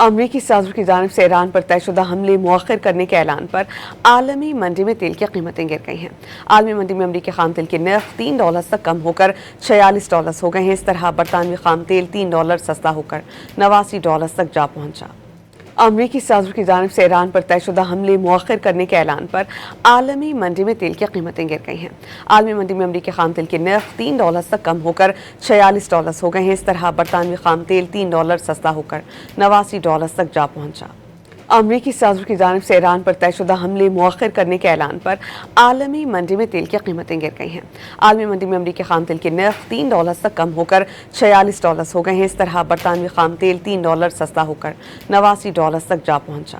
امریکی صدر کی جانب سے ایران پر طے شدہ حملے مؤخر کرنے کے اعلان پر عالمی منڈی میں تیل کی قیمتیں گر گئی ہیں۔ عالمی منڈی میں امریکی خام تیل کے نرخ $3 تک کم ہو کر $46 ہو گئے ہیں۔ اس طرح برطانوی خام تیل $3 سستا ہو کر $89 تک جا پہنچا۔ امریکی صدر کی جانب سے ایران پر طے شدہ حملے مؤخر کرنے کے اعلان پر عالمی منڈی میں تیل کی قیمتیں گر گئی ہیں۔ عالمی منڈی میں امریکی خام تیل کے نرخ $3 تک کم ہو کر $46 ہو گئے ہیں۔ اس طرح برطانوی خام تیل $3 سستا ہو کر $89 تک جا پہنچا۔ امریکی صدر کی جانب سے ایران پر طے شدہ حملے مؤخر کرنے کے اعلان پر عالمی منڈی میں تیل کی قیمتیں گر گئی ہیں۔ عالمی منڈی میں امریکی خام تیل کے نرخ $3 تک کم ہو کر $46 ہو گئے ہیں۔ اس طرح برطانوی خام تیل $3 سستا ہو کر $89 تک جا پہنچا۔